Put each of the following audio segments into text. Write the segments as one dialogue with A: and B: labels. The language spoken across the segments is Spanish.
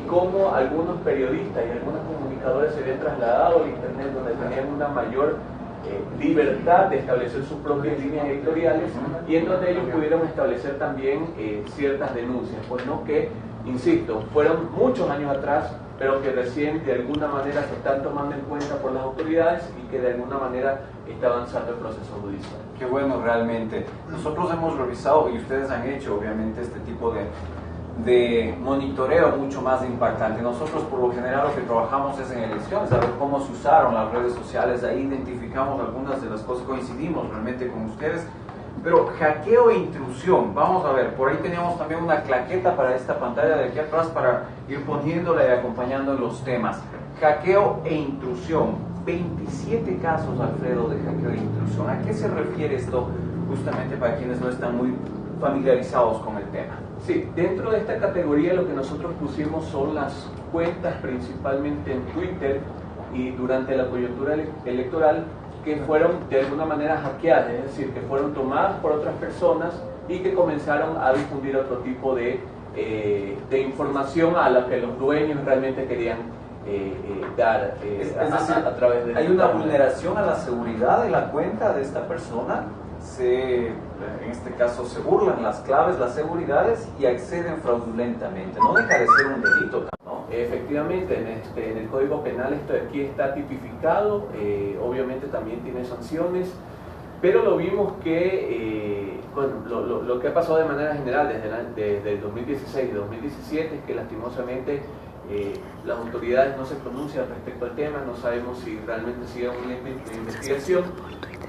A: cómo algunos periodistas y algunos comunicadores se habían trasladado al Internet, donde tenían una mayor libertad de establecer sus propias líneas editoriales y en donde ellos pudieron establecer también ciertas denuncias, pues no que, insisto, fueron muchos años atrás, pero que recién de alguna manera se están tomando en cuenta por las autoridades y que de alguna manera está avanzando el proceso judicial.
B: Qué bueno, realmente. Nosotros hemos revisado, y ustedes han hecho obviamente este tipo de monitoreo mucho más impactante. Nosotros por lo general lo que trabajamos es en elecciones, a ver cómo se usaron las redes sociales, ahí identificamos algunas de las cosas, coincidimos realmente con ustedes. Pero hackeo e intrusión, vamos a ver, por ahí teníamos también una claqueta para esta pantalla de aquí atrás para ir poniéndola y acompañando los temas. Hackeo e intrusión, 27 casos, Alfredo, de hackeo e intrusión. ¿A qué se refiere esto justamente para quienes no están muy familiarizados con el tema?
A: Sí, dentro de esta categoría lo que nosotros pusimos son las cuentas principalmente en Twitter y durante la coyuntura electoral que fueron de alguna manera hackeadas, es decir, que fueron tomadas por otras personas y que comenzaron a difundir otro tipo de información a la que los dueños realmente querían dar a través de...
B: ¿Hay una vulneración a la seguridad de la cuenta de esta persona? En este caso se burlan las claves, las seguridades y acceden fraudulentamente. No deja de ser un delito, ¿no?
A: Efectivamente, en el Código Penal esto aquí está tipificado, obviamente también tiene sanciones, pero lo vimos que, bueno, lo que ha pasado de manera general desde el 2016 y 2017 es que lastimosamente las autoridades no se pronuncian respecto al tema, no sabemos si realmente sigue una investigación,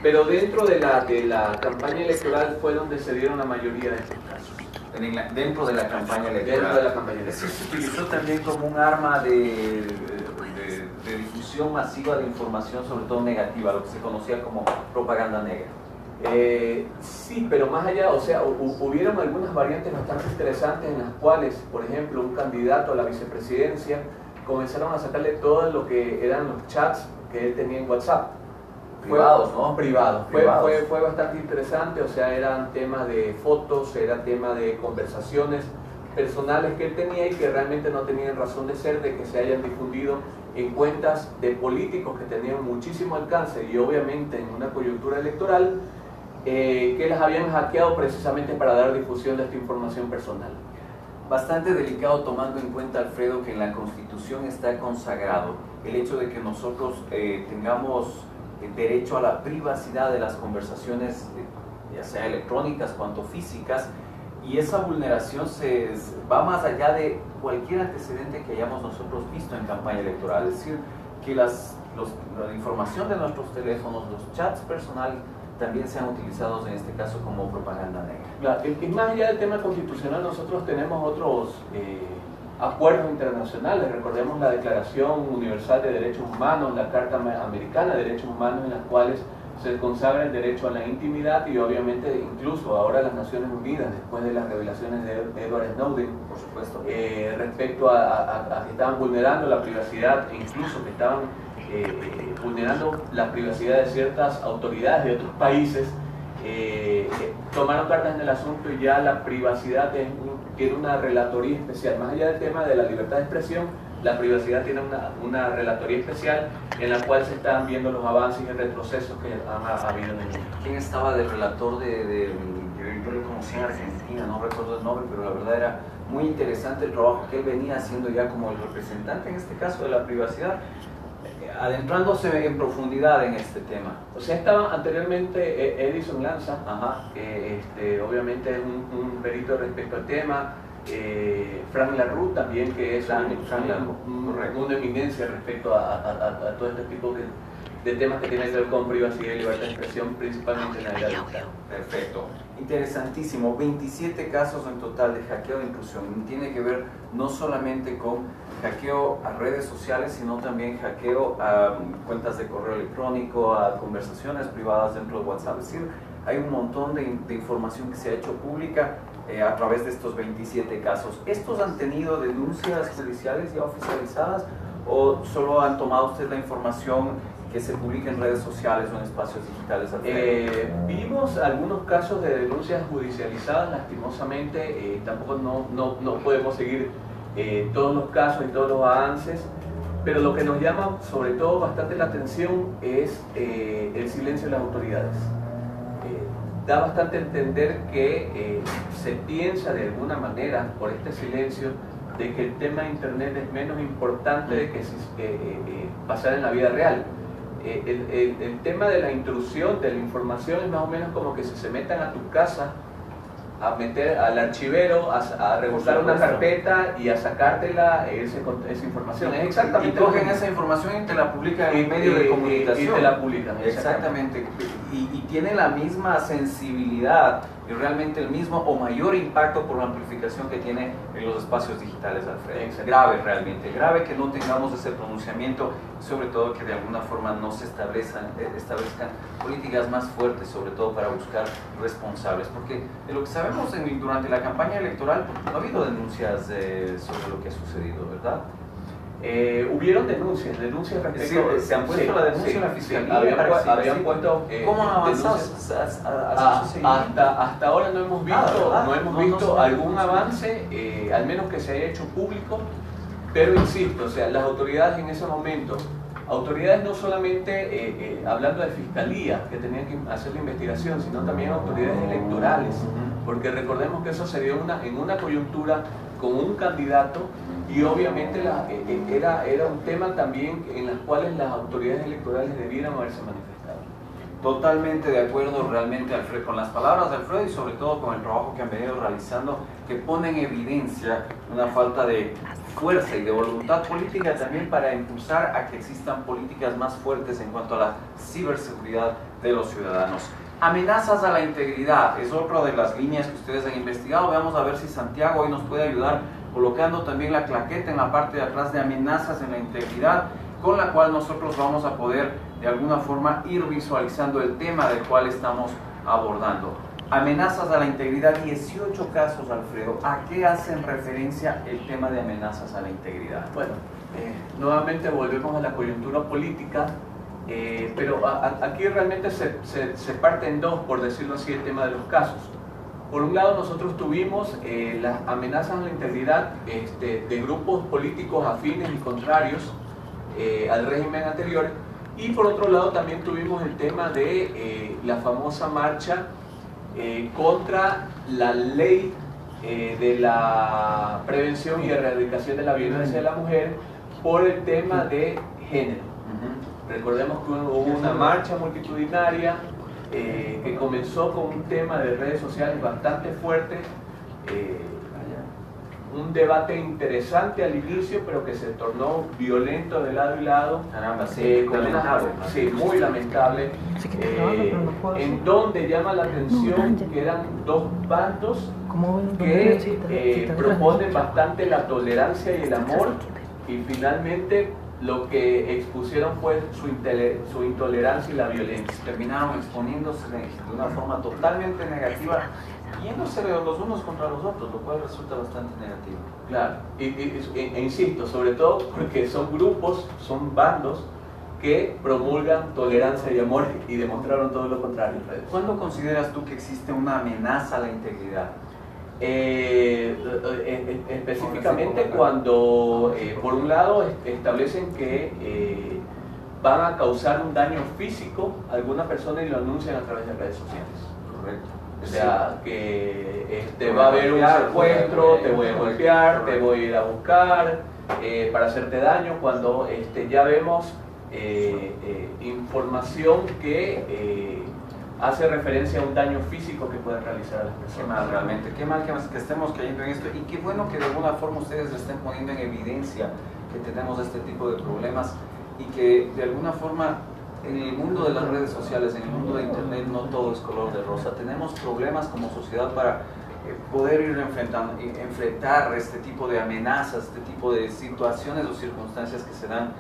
A: pero dentro de la campaña electoral fue donde se dieron la mayoría de estos casos.
B: Dentro de la campaña electoral.
A: Dentro de la campaña electoral.
B: Eso se utilizó también como un arma de difusión masiva de información, sobre todo negativa, lo que se conocía como propaganda negra.
A: Sí, pero más allá, o sea, hubieron algunas variantes bastante interesantes en las cuales, por ejemplo, un candidato a la vicepresidencia comenzaron a sacarle todo lo que eran los chats que él tenía en WhatsApp.
B: Privados, ¿no?
A: Privados. Fue bastante interesante, o sea, eran temas de fotos, era tema de conversaciones personales que él tenía y que realmente no tenían razón de ser de que se hayan difundido en cuentas de políticos que tenían muchísimo alcance y obviamente en una coyuntura electoral que las habían hackeado precisamente para dar difusión de esta información personal.
B: Bastante delicado tomando en cuenta, Alfredo, que en la Constitución está consagrado el hecho de que nosotros tengamos derecho a la privacidad de las conversaciones, ya sea electrónicas cuanto físicas, y esa vulneración va más allá de cualquier antecedente que hayamos nosotros visto en campaña electoral, es decir, que la información de nuestros teléfonos, los chats personales, también sean utilizados en este caso como propaganda negra.
A: Y más allá del tema constitucional, nosotros tenemos otros acuerdos internacionales. Recordemos la Declaración Universal de Derechos Humanos, la Carta Americana de Derechos Humanos, en las cuales se consagra el derecho a la intimidad y obviamente incluso ahora las Naciones Unidas, después de las revelaciones de Edward Snowden,
B: por supuesto,
A: respecto a que estaban vulnerando la privacidad e incluso que estaban vulnerando la privacidad de ciertas autoridades de otros países, tomaron cartas en el asunto y ya la privacidad tiene una relatoría especial. Más allá del tema de la libertad de expresión, la privacidad tiene una relatoría especial en la cual se están viendo los avances y retrocesos que han habido en el mundo.
B: ¿Quién estaba de relator yo lo conocí en Argentina, no recuerdo el nombre, pero la verdad era muy interesante el trabajo que él venía haciendo ya como el representante, en este caso, de la privacidad, adentrándose en profundidad en este tema.
A: O sea, estaba anteriormente Edison Lanza, que obviamente es un perito respecto al tema, Frank LaRue también, que es una eminencia respecto a todo este tipo de temas que tienen que ver con privacidad y libertad de expresión, principalmente en la era digital.
B: Perfecto, interesantísimo. 27 casos en total de hackeo de intrusión. Tiene que ver no solamente con hackeo a redes sociales, sino también hackeo a cuentas de correo electrónico, a conversaciones privadas dentro de WhatsApp. Es decir, hay un montón de información que se ha hecho pública a través de estos 27 casos. ¿Estos han tenido denuncias judiciales ya oficializadas o solo han tomado ustedes la información que se publica en redes sociales o en espacios digitales?
A: Vimos algunos casos de denuncias judicializadas, lastimosamente, tampoco no podemos seguir todos los casos y todos los avances, pero lo que nos llama sobre todo bastante la atención es el silencio de las autoridades. Da bastante a entender que se piensa de alguna manera, por este silencio, de que el tema de Internet es menos importante de que pasar en la vida real. El tema de la intrusión de la información es más o menos como que si se metan a tu casa a meter al archivero, a rebuscar una carpeta y a sacártela esa información. Es exactamente.
B: Y cogen esa información y te la publican en medio de comunicación.
A: Y te la publican.
B: Exactamente. Y tiene la misma sensibilidad y realmente el mismo o mayor impacto por la amplificación que tiene en los espacios digitales, Alfredo. Grave realmente, grave que no tengamos ese pronunciamiento, sobre todo que de alguna forma no se establezcan políticas más fuertes, sobre todo para buscar responsables, porque de lo que sabemos durante la campaña electoral no ha habido denuncias sobre lo que ha sucedido, ¿verdad?
A: Hubieron denuncias respecto.
B: Se han puesto la denuncia en la fiscalía.
A: Habían puesto.
B: ¿Cómo han avanzado?
A: Hasta ahora no hemos visto algún avance, al menos que se haya hecho público, pero insisto, o sea, las autoridades en ese momento, autoridades no solamente hablando de fiscalía, que tenían que hacer la investigación, sino también autoridades electorales, porque recordemos que eso se dio en una coyuntura con un candidato y obviamente era un tema también en las cuales las autoridades electorales debieran haberse manifestado.
B: Totalmente de acuerdo realmente, Alfredo, con las palabras de Alfredo y sobre todo con el trabajo que han venido realizando, que pone en evidencia una falta de fuerza y de voluntad política también para impulsar a que existan políticas más fuertes en cuanto a la ciberseguridad de los ciudadanos. Amenazas a la integridad es otra de las líneas que ustedes han investigado. Vamos a ver si Santiago hoy nos puede ayudar colocando también la claqueta en la parte de atrás de amenazas en la integridad, con la cual nosotros vamos a poder de alguna forma ir visualizando el tema del cual estamos abordando. Amenazas a la integridad, 18 casos, Alfredo. ¿A qué hacen referencia el tema de amenazas a la integridad?
A: Bueno, nuevamente volvemos a la coyuntura política, pero aquí realmente se parte en dos, por decirlo así, el tema de los casos. Por un lado, nosotros tuvimos las amenazas a la integridad de grupos políticos afines y contrarios al régimen anterior, y por otro lado también tuvimos el tema de la famosa marcha contra la ley de la prevención y erradicación de la violencia de la mujer por el tema de género. Recordemos que hubo una marcha multitudinaria que comenzó con un tema de redes sociales bastante fuerte, un debate interesante al inicio, pero que se tornó violento de lado y lado.
B: Caramba, sí, lamentable.
A: Sí, muy lamentable, en donde llama la atención que eran dos bandos que proponen bastante la tolerancia y el amor, y finalmente lo que expusieron fue su intolerancia y la violencia.
B: Terminaron exponiéndose de una forma totalmente negativa, yéndose los unos contra los otros, lo cual resulta bastante negativo.
A: Claro, e insisto, sobre todo porque son grupos, son bandos que promulgan tolerancia y amor y demostraron todo lo contrario.
B: ¿Cuándo consideras tú que existe una amenaza a la integridad?
A: Específicamente cuando por un lado establecen que van a causar un daño físico a alguna persona y lo anuncian a través de redes sociales.
B: Correcto.
A: O sea, que va a haber un secuestro, te voy a golpear, te voy a ir a buscar para hacerte daño, cuando ya vemos información que hace referencia a un daño físico que pueden realizar a las personas.
B: Qué mal realmente, qué mal que estemos cayendo en esto, y qué bueno que de alguna forma ustedes le estén poniendo en evidencia que tenemos este tipo de problemas y que de alguna forma en el mundo de las redes sociales, en el mundo de internet, no todo es color de rosa. Tenemos problemas como sociedad para poder ir enfrentar este tipo de amenazas, este tipo de situaciones o circunstancias que se dan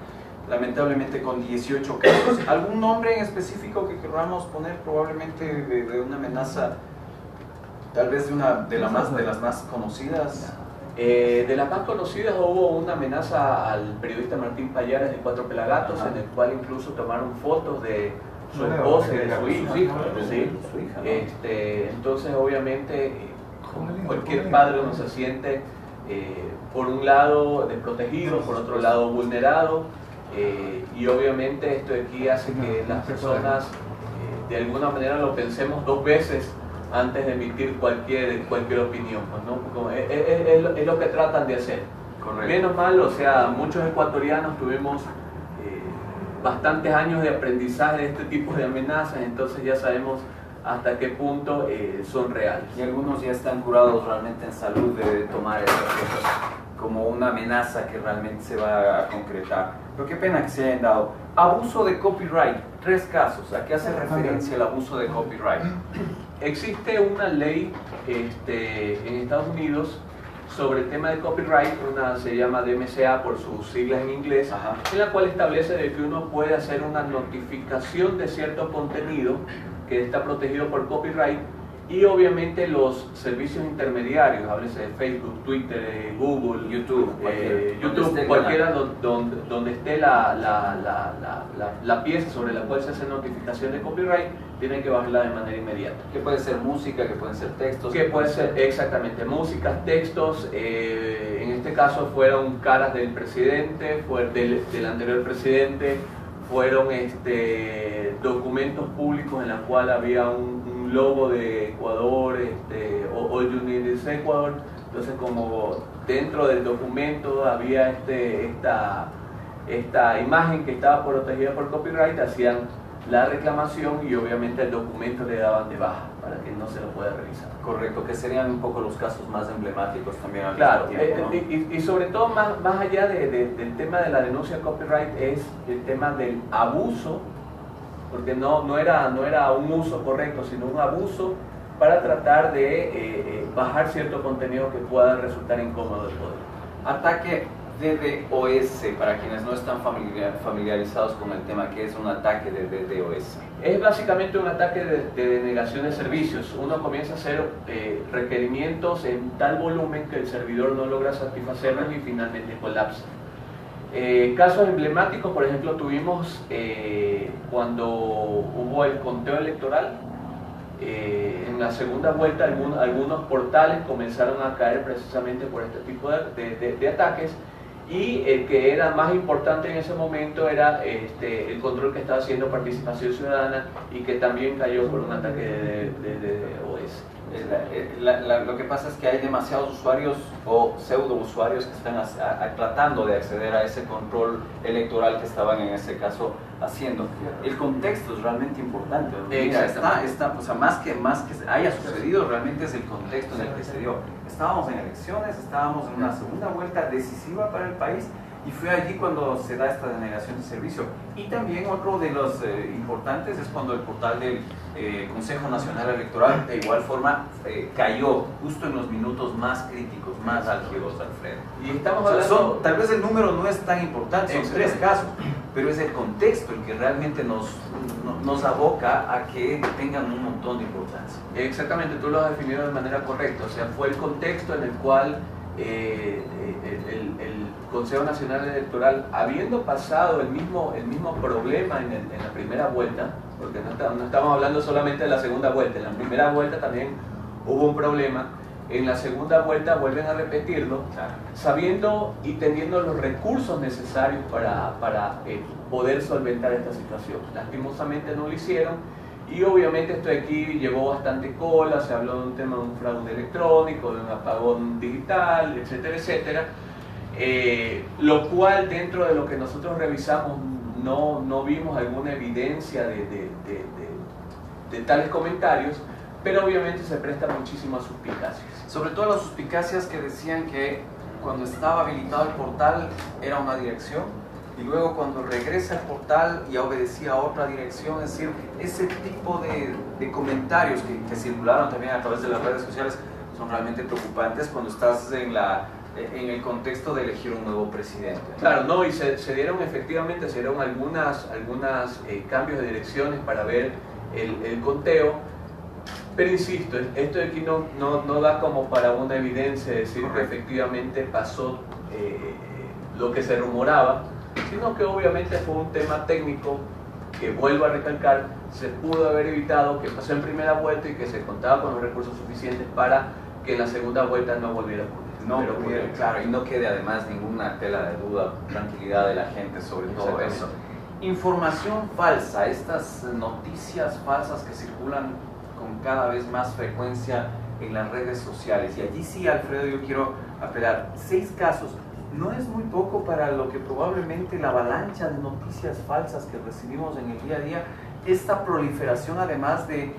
B: lamentablemente con 18 casos. ¿Algún nombre en específico que queramos poner probablemente de una amenaza, tal vez de las más conocidas?
A: De las más conocidas hubo una amenaza al periodista Martín Pallares de Cuatro Pelagatos, en el cual incluso tomaron fotos de su esposa y de su hijo. ¿Sí? Entonces obviamente cualquier padre no se siente por un lado desprotegido, por otro lado vulnerado, y obviamente esto de aquí hace que las personas de alguna manera lo pensemos dos veces antes de emitir cualquier opinión, ¿no? Como es lo que tratan de hacer.
B: Correcto.
A: Menos mal, o sea, muchos ecuatorianos tuvimos bastantes años de aprendizaje de este tipo de amenazas, entonces ya sabemos hasta qué punto son reales.
B: Y algunos ya están curados realmente en salud de tomar esas cosas como una amenaza que realmente se va a concretar. Pero qué pena que se hayan dado. Abuso de copyright, 3 casos. ¿A qué hace referencia el abuso de copyright?
A: Existe una ley en Estados Unidos sobre el tema de copyright, se llama DMCA por sus siglas en inglés,
B: Ajá.
A: en la cual establece de que uno puede hacer una notificación de cierto contenido que está protegido por copyright, y obviamente los servicios intermediarios, háblese de Facebook, Twitter, Google,
B: YouTube,
A: cualquiera donde esté la pieza sobre la cual se hace notificación de copyright, tienen que bajarla de manera inmediata.
B: Que puede ser música, que pueden ser textos.
A: Que puede ser exactamente música, textos, en este caso fueron caras del presidente, del anterior presidente, fueron documentos públicos en los cuales había un logo de Ecuador, All You Need Is Ecuador. Entonces, como dentro del documento había esta imagen que estaba protegida por copyright, hacían la reclamación y obviamente el documento le daban de baja para que no se lo pueda revisar.
B: Correcto, que serían un poco los casos más emblemáticos también al
A: Claro,
B: mismo tiempo, ¿no?
A: y sobre todo más allá del tema de la denuncia de copyright es el tema del abuso, porque no era un uso correcto, sino un abuso para tratar de bajar cierto contenido que pueda resultar incómodo del poder.
B: Ataque DDoS, para quienes no están familiarizados con el tema, ¿qué es un ataque de DDoS?
A: Es básicamente un ataque de denegación de servicios. Uno comienza a hacer requerimientos en tal volumen que el servidor no logra satisfacerlos y finalmente colapsa. Casos emblemáticos, por ejemplo, tuvimos cuando hubo el conteo electoral. En la segunda vuelta algunos portales comenzaron a caer precisamente por este tipo de ataques, y el que era más importante en ese momento era el control que estaba haciendo Participación Ciudadana, y que también cayó por un ataque de DDoS.
B: Lo que pasa es que hay demasiados usuarios o pseudo usuarios que están tratando de acceder a ese control electoral que estaban en ese caso haciendo. El contexto es realmente importante. Mira, o sea, más que haya sucedido, realmente es el contexto en el que se dio. Estábamos en elecciones, estábamos en una segunda vuelta decisiva para el país, y fue allí cuando se da esta denegación de servicio. Y también otro de los importantes es cuando el portal del Consejo Nacional Electoral de igual forma cayó justo en los minutos más críticos, más álgidos, Alfredo.
A: Y estamos hablando...
B: tal vez el número no es tan importante, son 3 casos, pero es el contexto el que realmente nos aboca a que tengan un montón de importancia.
A: Exactamente, tú lo has definido de manera correcta, o sea, fue el contexto en el cual el Consejo Nacional Electoral, habiendo pasado el mismo problema en la primera vuelta, porque no estamos hablando solamente de la segunda vuelta, en la primera vuelta también hubo un problema, en la segunda vuelta vuelven a repetirlo, sabiendo y teniendo los recursos necesarios para poder solventar esta situación. Lastimosamente no lo hicieron, y obviamente esto de aquí llevó bastante cola, se habló de un tema de un fraude electrónico, de un apagón digital, etcétera, etcétera, lo cual dentro de lo que nosotros revisamos no vimos alguna evidencia de tales comentarios, pero obviamente se presta muchísimo a suspicacias.
B: Sobre todo las suspicacias que decían que cuando estaba habilitado el portal era una dirección, y luego cuando regresa al portal ya obedecía a otra dirección. Es decir, ese tipo de comentarios que circularon también a través de las redes sociales son realmente preocupantes cuando estás en el contexto de elegir un nuevo presidente.
A: Claro, no, y se dieron algunas cambios de direcciones para ver el conteo, pero insisto, esto de aquí no da como para una evidencia de decir que efectivamente pasó lo que se rumoraba, sino que obviamente fue un tema técnico que, vuelvo a recalcar, se pudo haber evitado, que pasó en primera vuelta y que se contaba con los recursos suficientes para que en la segunda vuelta no volviera a ocurrir.
B: No,
A: pero
B: claro, y no quede además ninguna tela de duda, tranquilidad de la gente sobre todo eso. Información falsa, estas noticias falsas que circulan con cada vez más frecuencia en las redes sociales. Y allí sí, Alfredo, yo quiero apelar. 6 casos. No es muy poco para lo que probablemente la avalancha de noticias falsas que recibimos en el día a día. Esta proliferación además de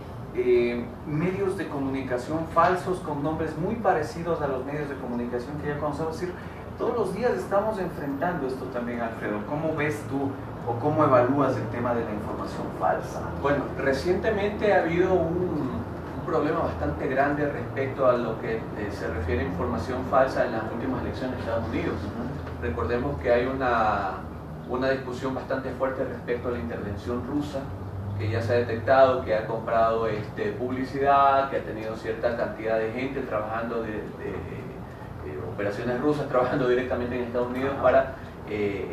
B: medios de comunicación falsos con nombres muy parecidos a los medios de comunicación que ya conocemos. Es decir, todos los días estamos enfrentando esto también, Alfredo. ¿Cómo ves tú o cómo evalúas el tema de la información falsa?
A: Bueno, recientemente ha habido un problema bastante grande respecto a lo que se refiere a información falsa en las últimas elecciones de Estados Unidos. Recordemos que hay una discusión bastante fuerte respecto a la intervención rusa, que ya se ha detectado que ha comprado publicidad, que ha tenido cierta cantidad de gente trabajando de operaciones rusas, trabajando directamente en Estados Unidos para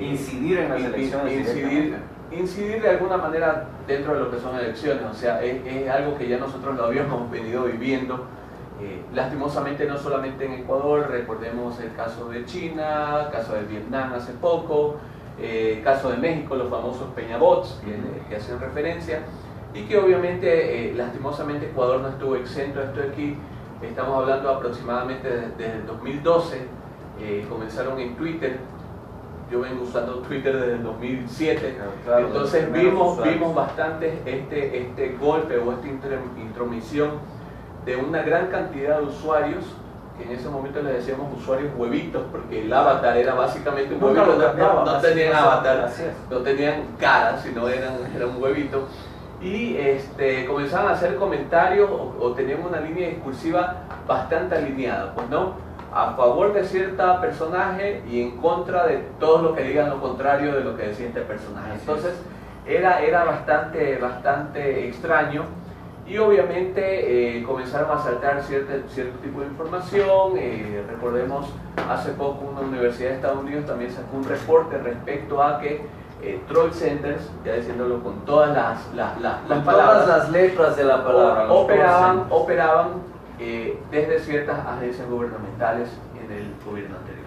B: incidir en las elecciones,
A: incidir de alguna manera dentro de lo que son elecciones. O sea, es algo que ya nosotros lo habíamos venido viviendo. Lastimosamente no solamente en Ecuador, recordemos el caso de China, el caso de Vietnam hace poco, caso de México, los famosos Peñabots que hacen referencia, y que obviamente lastimosamente Ecuador no estuvo exento de esto de aquí. Estamos hablando aproximadamente desde el 2012, comenzaron en Twitter. Yo vengo usando Twitter desde el 2007, claro, entonces vimos bastante este golpe o esta intromisión de una gran cantidad de usuarios, que en ese momento les decíamos usuarios huevitos, porque el avatar era básicamente un huevito, no tenían avatar, no tenían cara, sino era un huevito, y comenzaban a hacer comentarios o tenían una línea discursiva bastante alineada, pues no, a favor de cierta personaje y en contra de todo lo que digan lo contrario de lo que decía este personaje. Entonces era bastante extraño, y obviamente comenzaron a saltar cierto tipo de información. Recordemos, hace poco una universidad de Estados Unidos también sacó un reporte respecto a que troll centers, ya diciéndolo con todas las palabras,
B: todas las letras de la palabra,
A: operaban desde ciertas agencias gubernamentales en el gobierno anterior.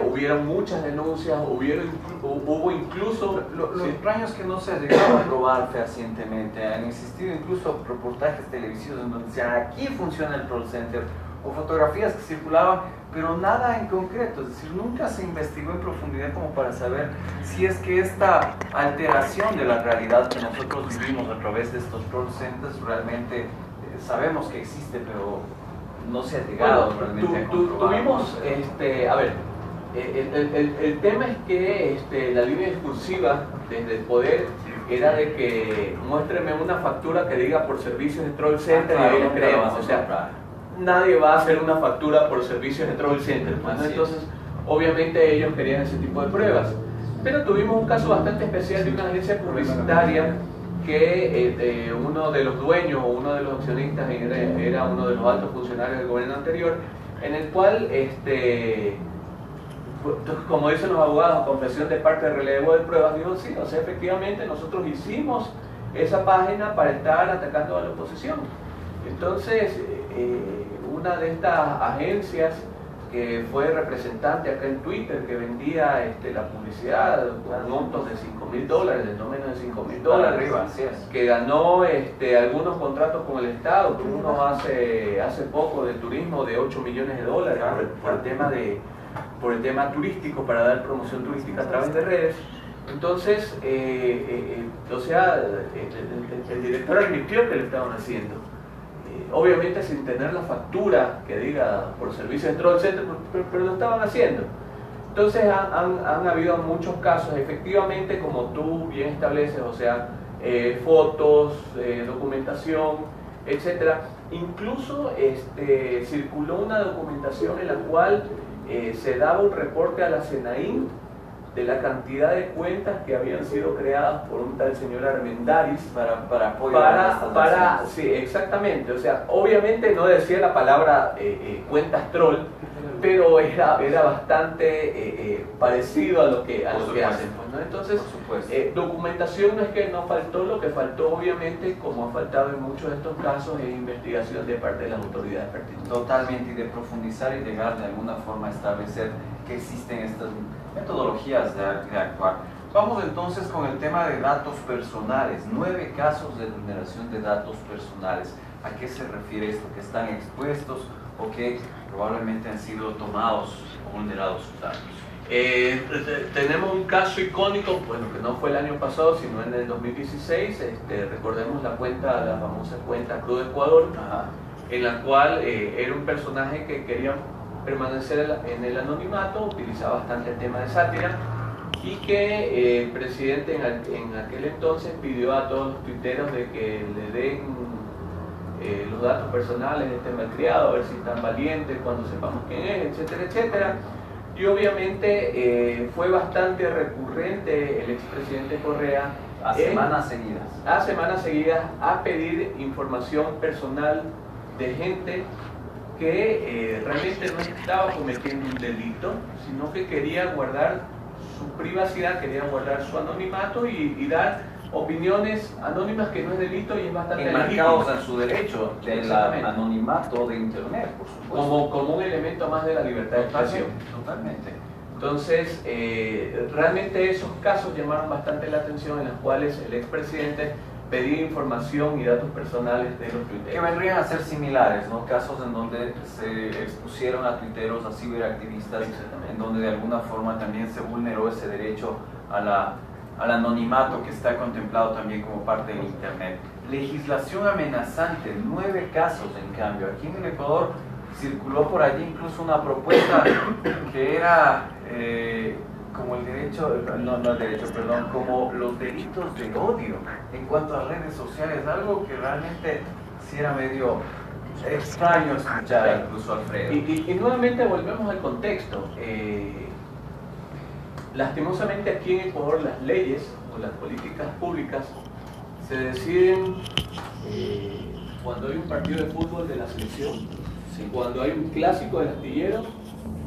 A: Hubieron muchas denuncias, hubo incluso...
B: Lo extraño es que no se ha llegado a probar fehacientemente. Han existido incluso reportajes televisivos en donde decían aquí funciona el troll center, o fotografías que circulaban, pero nada en concreto. Es decir, nunca se investigó en profundidad como para saber si es que esta alteración de la realidad que nosotros vivimos a través de estos troll centers realmente sabemos que existe, pero no se ha llegado realmente a comprobar.
A: Tuvimos, a ver, el tema es que la línea discursiva desde el poder era de que muéstreme una factura que diga por servicios de troll center, y ahí le creemos. O sea, nadie va a hacer una factura por servicios de troll center, ¿no? Entonces obviamente ellos querían ese tipo de pruebas, pero tuvimos un caso bastante especial de una agencia publicitaria que uno de los dueños o uno de los accionistas era uno de los altos funcionarios del gobierno anterior, en el cual como dicen los abogados, confesión de parte de relevo de pruebas, dijo sí, o sea, efectivamente nosotros hicimos esa página para estar atacando a la oposición. Entonces una de estas agencias que fue representante acá en Twitter, que vendía la publicidad con montos de $5.000, de no menos de $5.000, que ganó algunos contratos con el Estado, que uno hace poco de turismo de $8 millones por el tema turístico, para dar promoción turística a través de redes. Entonces, o sea, el director admitió que le estaban haciendo. Obviamente sin tener la factura que diga por servicios de troll center, pero lo estaban haciendo. Entonces han habido muchos casos, efectivamente, como tú bien estableces, o sea, fotos, documentación, etcétera. Incluso circuló una documentación en la cual se daba un reporte a la SENAIN de la cantidad de cuentas que habían sido creadas por un tal señor Armendáriz
B: para apoyar
A: sí, exactamente. O sea, obviamente no decía la palabra cuentas troll, pero era bastante parecido a lo que hacen. Pues, ¿no? Entonces, documentación no es que no faltó, lo que faltó obviamente, como ha faltado en muchos de estos casos, es investigación de parte de las autoridades pertinentes.
B: Totalmente, y de profundizar y llegar de alguna forma a establecer que existen estas metodologías de actuar. Vamos entonces con el tema de datos personales. 9 casos de vulneración de datos personales. ¿A qué se refiere esto? ¿Que están expuestos o que probablemente han sido tomados o vulnerados sus datos?
A: Tenemos un caso icónico, bueno, que no fue el año pasado, sino en el 2016. Recordemos la famosa cuenta Cruz Ecuador, en la cual era un personaje que quería permanecer en el anonimato, utilizaba bastante el tema de sátira, y que el presidente en aquel entonces pidió a todos los tuiteros de que le den los datos personales de este malcriado, a ver si están valientes, cuando sepamos quién es, etcétera, etcétera. Y obviamente fue bastante recurrente el expresidente Correa
B: a semanas seguidas
A: a pedir información personal de gente que realmente no estaba cometiendo un delito, sino que quería guardar su privacidad, quería guardar su anonimato y dar opiniones anónimas, que no es delito y es bastante
B: enmarcados en su derecho del anonimato de Internet, por supuesto.
A: Como un elemento más de la libertad de expresión.
B: Totalmente.
A: Entonces, realmente esos casos llamaron bastante la atención, en los cuales el expresidente pedía información y datos personales de los tuiteros.
B: Que vendrían a ser similares, ¿no? Casos en donde se expusieron a tuiteros, a ciberactivistas, en donde de alguna forma también se vulneró ese derecho al anonimato que está contemplado también como parte del Internet. Legislación amenazante, 9 casos en cambio. Aquí en el Ecuador circuló por allí incluso una propuesta que era como el derecho, como los delitos de odio en cuanto a redes sociales, algo que realmente sí era medio extraño escuchar, incluso Alfredo.
A: Y nuevamente volvemos al contexto. Lastimosamente aquí en Ecuador las leyes o las políticas públicas se deciden cuando hay un partido de fútbol de la selección, cuando hay un clásico del astillero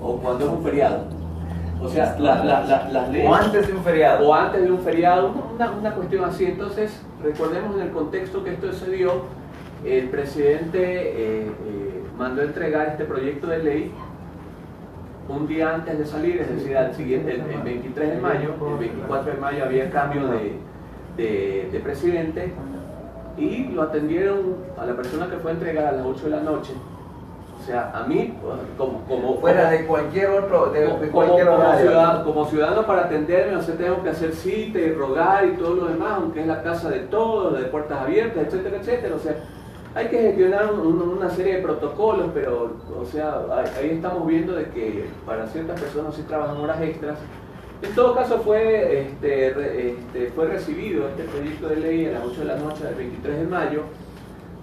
A: o cuando es un feriado. O sea, las leyes...
B: O antes de un feriado.
A: O antes de un feriado, una cuestión así. Entonces, recordemos en el contexto que esto se dio, el presidente mandó entregar este proyecto de ley un día antes de salir, es decir, al siguiente, el 23 de mayo, el 24 de mayo había cambio de presidente, y lo atendieron a la persona que fue entregada a las 8 de la noche. O sea, a mí, como
B: fuera de cualquier otro, de cualquier horario.
A: Como ciudadano, para atenderme, o sea, tengo que hacer cita y rogar y todo lo demás, aunque es la casa de todos, de puertas abiertas, etcétera, etcétera. O sea, hay que gestionar una serie de protocolos, pero, o sea, ahí estamos viendo de que para ciertas personas sí trabajan horas extras. En todo caso fue recibido este proyecto de ley a las 8 de la noche del 23 de mayo.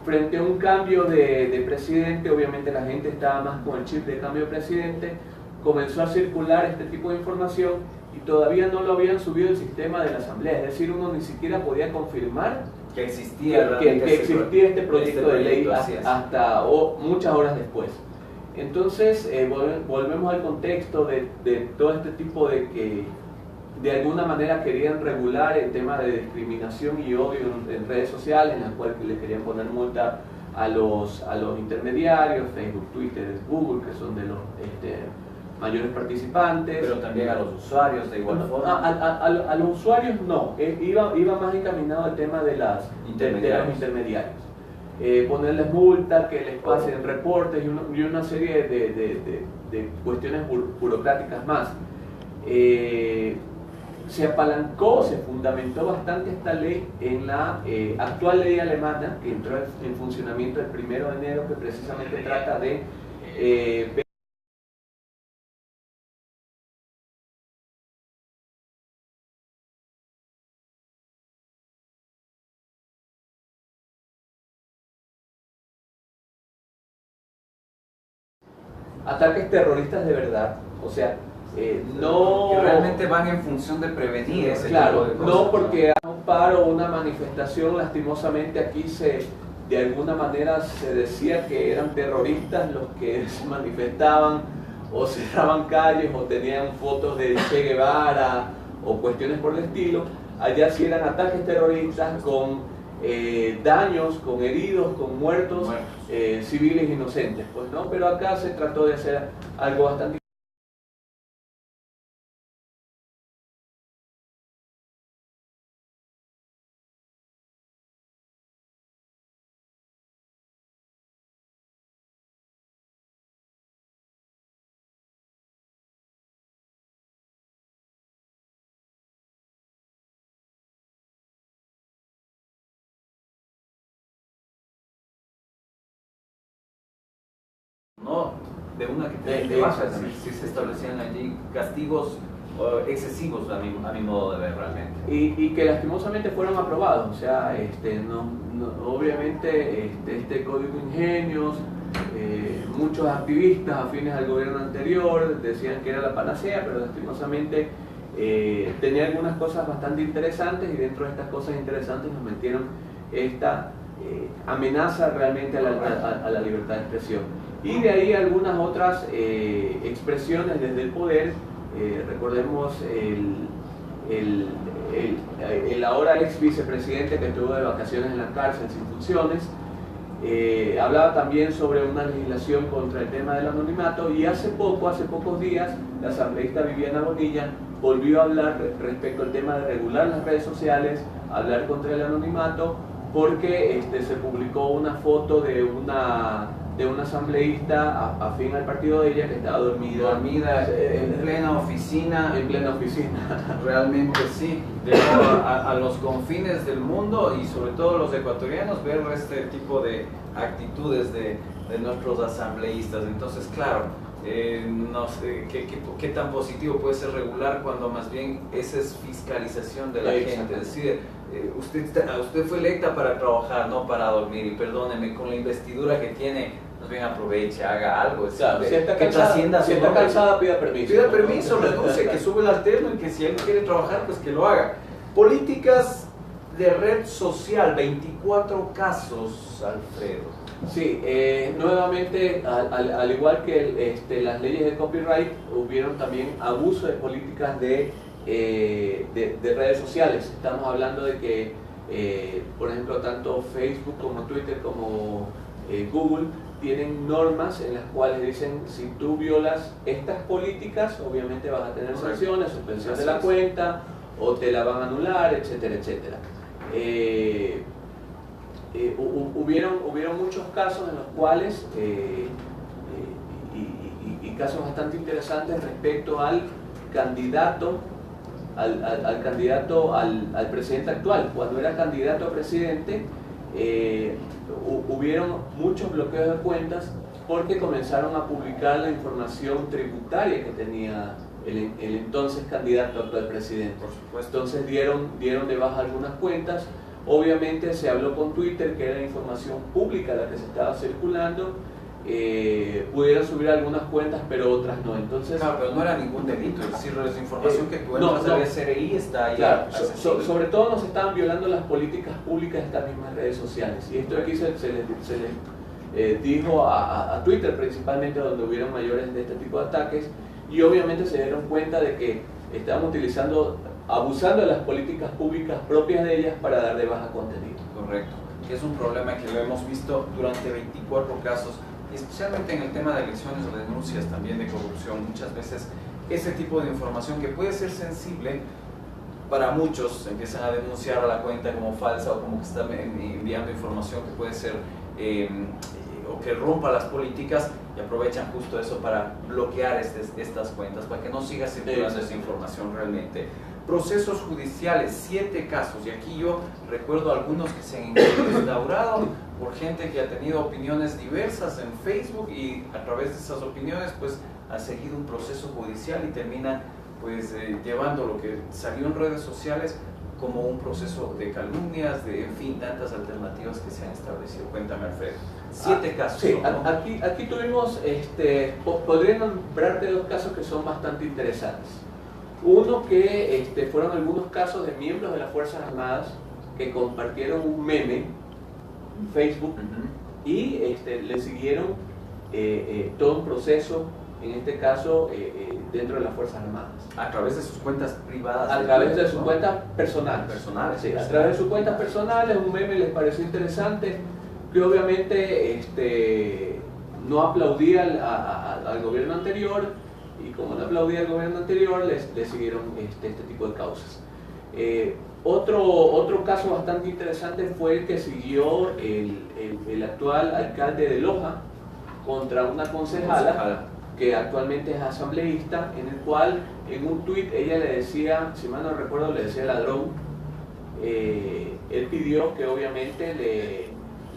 A: Frente a un cambio de presidente, obviamente la gente estaba más con el chip de cambio de presidente, comenzó a circular este tipo de información y todavía no lo habían subido al sistema de la Asamblea, es decir, uno ni siquiera podía confirmar
B: que existía,
A: que existía este proyecto de ley hasta muchas horas después. Entonces, volvemos al contexto de todo este tipo de que de alguna manera querían regular el tema de discriminación y odio en redes sociales, en las cuales le querían poner multa a los intermediarios, Facebook, Twitter, Google, que son de los mayores participantes.
B: Pero también a los usuarios de igual forma.
A: A los usuarios no, iba más encaminado al tema de los intermediarios. Ponerles multa, que les pasen reportes y una serie de cuestiones burocráticas más. Se apalancó, se fundamentó bastante esta ley en la actual ley alemana que entró en funcionamiento el 1 de enero, que precisamente trata de ataques terroristas de verdad, o sea, no
B: que realmente van en función de prevenir ese
A: claro,
B: tipo de cosas.
A: No porque a un paro o una manifestación, lastimosamente aquí de alguna manera se decía que eran terroristas los que se manifestaban o cerraban calles o tenían fotos de Che Guevara o cuestiones por el estilo. Allá sí eran ataques terroristas con daños, con heridos, con muertos, civiles inocentes, pues, ¿no? Pero acá se trató de hacer algo bastante
B: ¿no? De una que baja, si se establecían allí castigos excesivos a mi modo de ver realmente.
A: y que lastimosamente fueron aprobados, o sea, obviamente este Código Ingenios, muchos activistas afines al gobierno anterior decían que era la panacea, pero lastimosamente tenía algunas cosas bastante interesantes, y dentro de estas cosas interesantes nos metieron esta amenaza realmente a la libertad de expresión. Y de ahí algunas otras expresiones desde el poder. Recordemos el ahora ex vicepresidente que estuvo de vacaciones en la cárcel sin funciones, hablaba también sobre una legislación contra el tema del anonimato, y hace pocos días, la asambleísta Viviana Bonilla volvió a hablar respecto al tema de regular las redes sociales, hablar contra el anonimato, porque se publicó una foto de una asambleísta afín al partido de ella que estaba dormida
B: En plena oficina.
A: En plena oficina.
B: Realmente sí. A los confines del mundo, y sobre todo los ecuatorianos, ver este tipo de actitudes de nuestros asambleístas. Entonces, claro, no sé qué tan positivo puede ser regular cuando más bien esa es fiscalización de la gente. Es decir, usted fue electa para trabajar, no para dormir, y perdóneme, con la investidura que tiene, más bien aproveche, haga algo.
A: Claro, si está cansada, pida permiso.
B: Pida permiso, renuncie, que sube el alterno, y que si él quiere trabajar, pues que lo haga. Políticas de red social, 24 casos, Alfredo.
A: Sí, nuevamente, al igual que las leyes de copyright, hubieron también abuso de políticas de redes sociales. Estamos hablando de que, por ejemplo, tanto Facebook como Twitter como Google tienen normas en las cuales dicen: si tú violas estas políticas, obviamente vas a tener sanciones, suspensión de la cuenta, o te la van a anular, etcétera, etcétera. Hubieron muchos casos en los cuales, y casos bastante interesantes respecto al candidato, al presidente actual. Cuando era candidato a presidente, hubieron muchos bloqueos de cuentas porque comenzaron a publicar la información tributaria que tenía el entonces candidato a actual presidente.
B: Por supuesto.
A: Entonces dieron de baja algunas cuentas. Obviamente se habló con Twitter, que era información pública la que se estaba circulando. Pudieron subir algunas cuentas, pero otras no. Entonces,
B: claro, pero no era ningún delito, es decir, es información que tú entras al SRI, está ahí.
A: Claro, sobre todo nos estaban violando las políticas públicas de estas mismas redes sociales. Y esto aquí se les dijo a Twitter principalmente, donde hubieron mayores de este tipo de ataques, y obviamente se dieron cuenta de que estaban abusando de las políticas públicas propias de ellas para dar de baja contenido.
B: Correcto, que es un problema que lo hemos visto durante 24 casos, y especialmente en el tema de elecciones o denuncias también de corrupción. Muchas veces ese tipo de información, que puede ser sensible para muchos, empiezan a denunciar a la cuenta como falsa, o como que están enviando información que puede ser o que rompa las políticas, y aprovechan justo eso para bloquear estas cuentas, para que no siga circulando esa información realmente. Procesos judiciales, 7 casos, y aquí yo recuerdo algunos que se han instaurado por gente que ha tenido opiniones diversas en Facebook, y a través de esas opiniones pues ha seguido un proceso judicial y termina pues llevando lo que salió en redes sociales como un proceso de calumnias, en fin, tantas alternativas que se han establecido. Cuéntame, Alfredo. 7 casos.
A: Sí,
B: ¿no?
A: aquí tuvimos, podría nombrarte 2 casos que son bastante interesantes. Uno que fueron algunos casos de miembros de las Fuerzas Armadas que compartieron un meme en Facebook, y le siguieron todo un proceso en este caso dentro de las Fuerzas Armadas.
B: A través de sus cuentas privadas.
A: A través de sus cuentas personales.
B: Sí,
A: a través de sus cuentas personales, un meme les pareció interesante, que obviamente no aplaudía al gobierno anterior, y como no aplaudía al gobierno anterior, le siguieron este tipo de causas. Otro caso bastante interesante fue el que siguió el actual alcalde de Loja contra una concejala que actualmente es asambleísta, en el cual en un tuit ella le decía, si mal no recuerdo, le decía ladrón. Él pidió que obviamente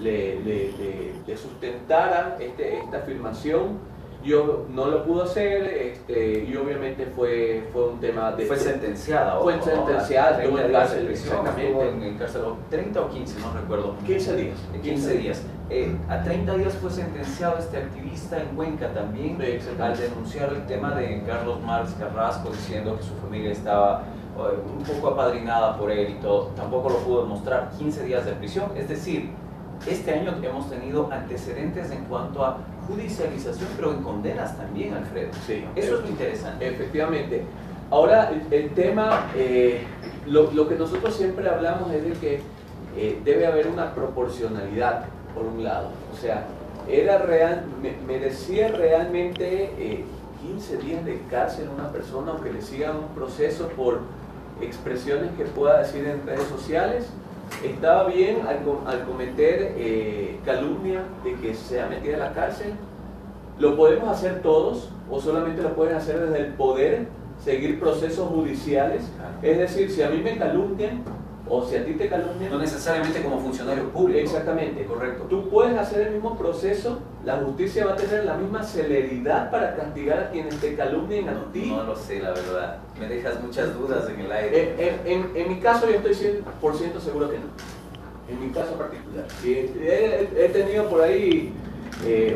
A: le sustentara esta afirmación. Yo no lo pudo hacer, y obviamente fue un tema de...
B: Fue sentenciada.
A: Fue sentenciada, estuvo en cárcel,
B: exactamente. En cárcel 30 o 15, no recuerdo.
A: 15 días.
B: 15 días. A 30 días fue sentenciado este activista en Cuenca también, al denunciar el tema de Carlos Marx Carrasco, diciendo que su familia estaba un poco apadrinada por él y todo. Tampoco lo pudo demostrar. 15 días de prisión. Es decir, este año hemos tenido antecedentes en cuanto a judicialización, pero en condenas también, Alfredo.
A: Sí,
B: eso es lo interesante.
A: Efectivamente. Ahora, el tema, lo que nosotros siempre hablamos es de que debe haber una proporcionalidad, por un lado. O sea, merecía realmente 15 días de cárcel una persona, aunque le sigan un proceso por expresiones que pueda decir en redes sociales. Estaba bien al cometer calumnia de que sea metida a la cárcel. Lo podemos hacer todos, o solamente lo pueden hacer desde el poder, seguir procesos judiciales. Es decir, si a mí me calumnian, o si a ti te calumnian,
B: no necesariamente como funcionario público.
A: Exactamente,
B: correcto.
A: Tú puedes hacer el mismo proceso, la justicia va a tener la misma celeridad para castigar a quienes te calumnien a ti.
B: No lo sé, la verdad. Me dejas muchas dudas en el aire.
A: En mi caso yo estoy 100% seguro que no. En mi caso particular. He tenido por ahí,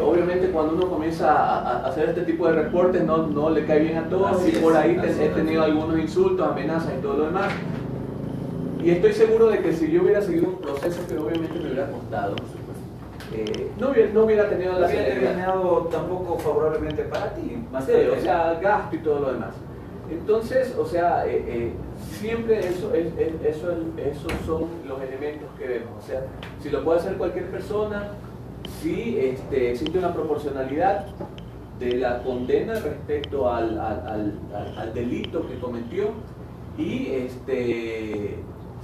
A: obviamente cuando uno comienza a hacer este tipo de reportes no le cae bien a todos, y por ahí he tenido algunos insultos, amenazas y todo lo demás. Y estoy seguro de que si yo hubiera seguido un proceso que obviamente me hubiera costado, no hubiera tenido la
B: terminado tampoco favorablemente para ti, más
A: sí, o sea, gasto y todo lo demás. Entonces, o sea, siempre esos son los elementos que vemos. O sea, si lo puede hacer cualquier persona, si existe una proporcionalidad de la condena respecto al delito que cometió, y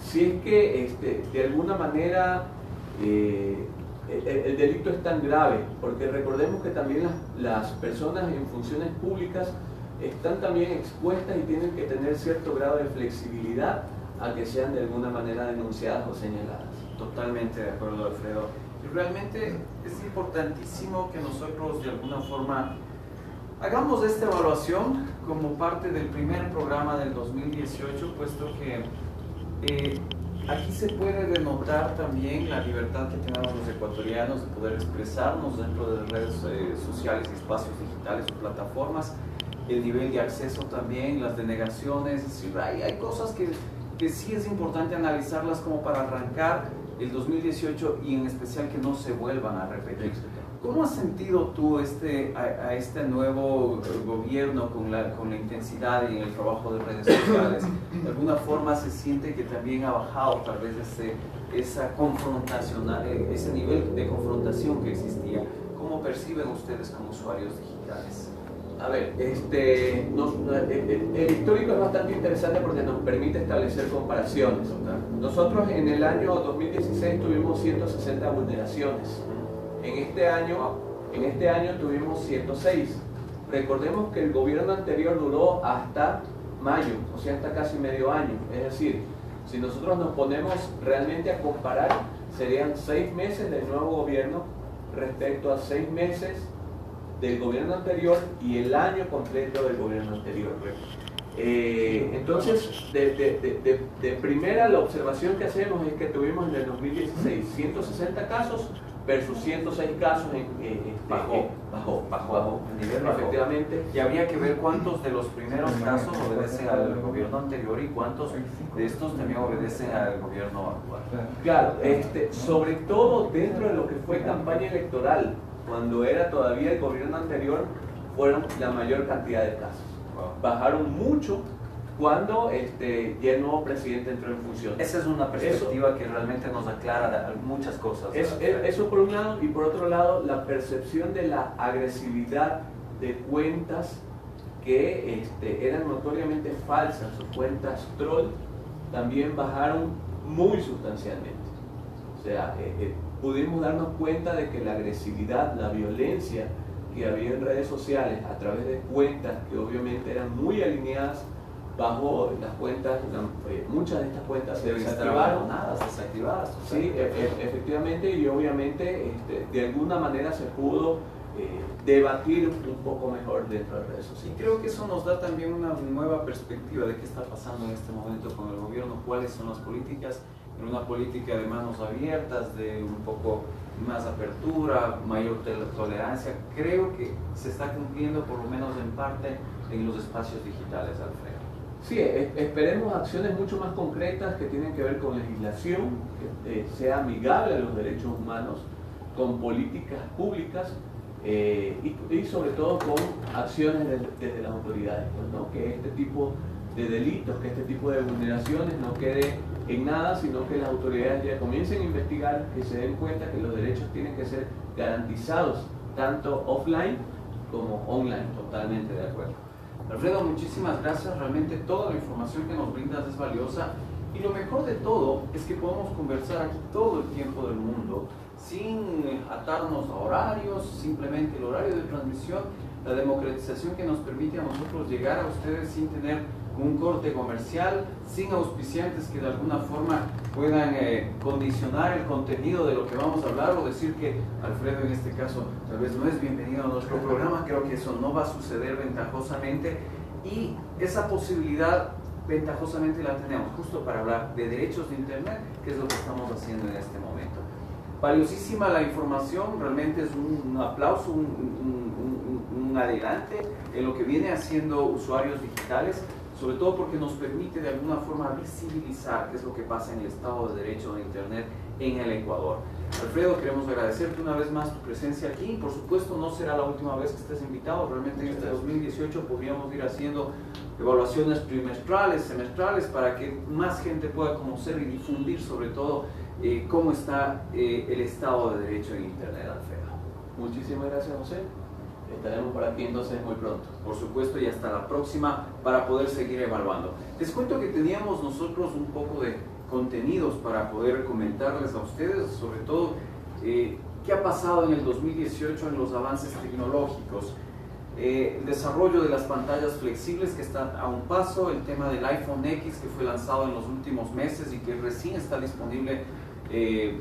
A: si es que de alguna manera el delito es tan grave, porque recordemos que también las personas en funciones públicas están también expuestas y tienen que tener cierto grado de flexibilidad a que sean de alguna manera denunciadas o señaladas.
B: Totalmente de acuerdo, Alfredo. Y realmente es importantísimo que nosotros de alguna forma hagamos esta evaluación como parte del primer programa del 2018, puesto que aquí se puede denotar también la libertad que tenemos los ecuatorianos de poder expresarnos dentro de redes sociales y espacios digitales o plataformas, el nivel de acceso también, las denegaciones. Es decir, hay cosas que sí es importante analizarlas como para arrancar el 2018 y en especial que no se vuelvan a repetir. ¿Cómo has sentido tú a este nuevo gobierno con la intensidad y en el trabajo de redes sociales? ¿De alguna forma se siente que también ha bajado tal vez ese nivel de confrontación que existía? ¿Cómo perciben ustedes como usuarios digitales?
A: A ver, el histórico es bastante interesante porque nos permite establecer comparaciones. Nosotros en el año 2016 tuvimos 160 vulneraciones. En este año tuvimos 106. Recordemos que el gobierno anterior duró hasta mayo, o sea, hasta casi medio año. Es decir, si nosotros nos ponemos realmente a comparar, serían 6 meses del nuevo gobierno respecto a 6 meses del gobierno anterior y el año completo del gobierno anterior. Entonces, de primera, la observación que hacemos es que tuvimos en el 2016 160 casos versus 106 casos bajó. Efectivamente.
B: Y habría que ver cuántos de los primeros casos obedecen al gobierno anterior y cuántos de estos también obedecen al gobierno actual.
A: Claro, sobre todo dentro de lo que fue campaña electoral, cuando era todavía el gobierno anterior, fueron la mayor cantidad de casos. Bajaron mucho cuando ya el nuevo presidente entró en función.
B: Esa es una perspectiva que realmente nos aclara muchas cosas.
A: Eso por un lado, y por otro lado, la percepción de la agresividad de cuentas que eran notoriamente falsas, o cuentas troll, también bajaron muy sustancialmente. O sea, pudimos darnos cuenta de que la agresividad, la violencia que había en redes sociales a través de cuentas que obviamente eran muy alineadas bajo las cuentas, muchas de estas cuentas se desactivaron.
B: Desactivadas.
A: Sí, efectivamente, y obviamente de alguna manera se pudo debatir un poco mejor dentro de redes sociales.
B: Y creo que eso nos da también una nueva perspectiva de qué está pasando en este momento con el gobierno, cuáles son las políticas, en una política de manos abiertas, de un poco más apertura, mayor tolerancia. Creo que se está cumpliendo, por lo menos en parte, en los espacios digitales, Alfredo.
A: Sí, esperemos acciones mucho más concretas que tienen que ver con legislación, que sea amigable a los derechos humanos, con políticas públicas y sobre todo con acciones desde las autoridades, pues, ¿no? Que este tipo de delitos, que este tipo de vulneraciones no quede en nada, sino que las autoridades ya comiencen a investigar, que se den cuenta que los derechos tienen que ser garantizados tanto offline como online.
B: Totalmente de acuerdo. Alfredo, muchísimas gracias. Realmente toda la información que nos brindas es valiosa y lo mejor de todo es que podemos conversar aquí todo el tiempo del mundo sin atarnos a horarios, simplemente el horario de transmisión, la democratización que nos permite a nosotros llegar a ustedes sin tener un corte comercial, sin auspiciantes que de alguna forma puedan condicionar el contenido de lo que vamos a hablar o decir que Alfredo en este caso tal vez no es bienvenido a nuestro programa. Creo que eso no va a suceder ventajosamente y esa posibilidad ventajosamente la tenemos justo para hablar de derechos de Internet, que es lo que estamos haciendo en este momento. Valiosísima la información, realmente es un aplauso, un adelante en lo que viene haciendo usuarios digitales, sobre todo porque nos permite de alguna forma visibilizar qué es lo que pasa en el Estado de Derecho de Internet en el Ecuador. Alfredo, queremos agradecerte una vez más tu presencia aquí. Por supuesto, no será la última vez que estés invitado. Realmente en este 2018 podríamos ir haciendo evaluaciones trimestrales, semestrales, para que más gente pueda conocer y difundir sobre todo cómo está el Estado de Derecho en Internet, Alfredo.
A: Muchísimas gracias, José. Estaremos por aquí entonces muy pronto.
B: Por supuesto, y hasta la próxima para poder seguir evaluando. Les cuento que teníamos nosotros un poco de contenidos para poder comentarles a ustedes, sobre todo qué ha pasado en el 2018 en los avances tecnológicos. El desarrollo de las pantallas flexibles que están a un paso, el tema del iPhone X que fue lanzado en los últimos meses y que recién está disponible,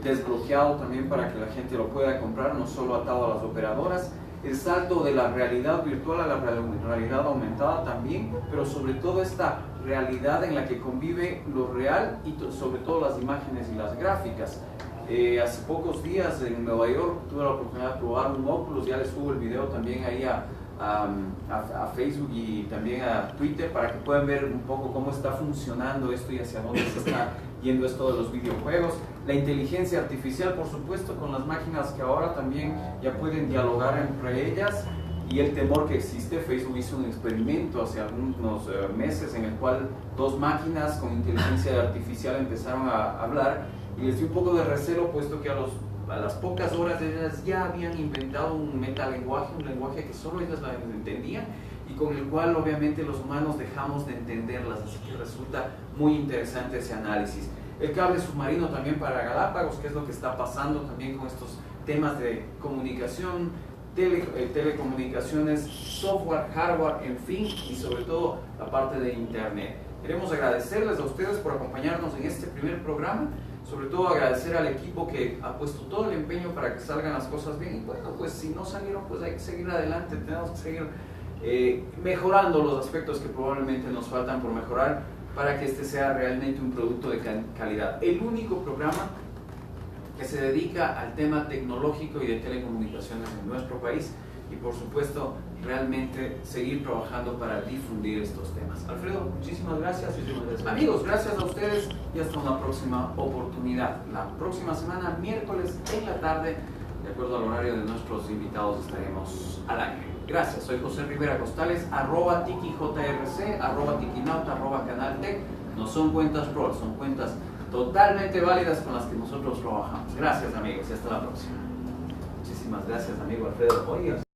B: desbloqueado también para que la gente lo pueda comprar, no solo atado a las operadoras. El salto de la realidad virtual a la realidad aumentada también, pero sobre todo esta realidad en la que convive lo real y sobre todo las imágenes y las gráficas. Hace pocos días en Nueva York tuve la oportunidad de probar un Oculus, ya les subo el video también ahí a Facebook y también a Twitter para que puedan ver un poco cómo está funcionando esto y hacia dónde se está yendo esto de los videojuegos. La inteligencia artificial, por supuesto, con las máquinas que ahora también ya pueden dialogar entre ellas, y el temor que existe. Facebook hizo un experimento hace algunos meses en el cual dos máquinas con inteligencia artificial empezaron a hablar y les dio un poco de recelo, puesto que a las pocas horas ellas ya habían inventado un metalenguaje, un lenguaje que solo ellas la entendían y con el cual obviamente los humanos dejamos de entenderlas, así que resulta muy interesante ese análisis. El cable submarino también para Galápagos, que es lo que está pasando también con estos temas de comunicación, telecomunicaciones, software, hardware, en fin, y sobre todo la parte de Internet. Queremos agradecerles a ustedes por acompañarnos en este primer programa, sobre todo agradecer al equipo que ha puesto todo el empeño para que salgan las cosas bien, y bueno, pues si no salieron, pues hay que seguir adelante, tenemos que seguir mejorando los aspectos que probablemente nos faltan por mejorar para que este sea realmente un producto de calidad. El único programa que se dedica al tema tecnológico y de telecomunicaciones en nuestro país, y por supuesto realmente seguir trabajando para difundir estos temas. Alfredo, muchísimas gracias. Amigos, gracias a ustedes y hasta una próxima oportunidad. La próxima semana, miércoles en la tarde, de acuerdo al horario de nuestros invitados, estaremos al aire.
C: Gracias, soy José Rivera Costales, @TikiJRC, @Tikinauta, @Canaltech. No son cuentas troll, son cuentas totalmente válidas con las que nosotros trabajamos. Gracias amigos y hasta la próxima. Muchísimas gracias amigo Alfredo. Oiga.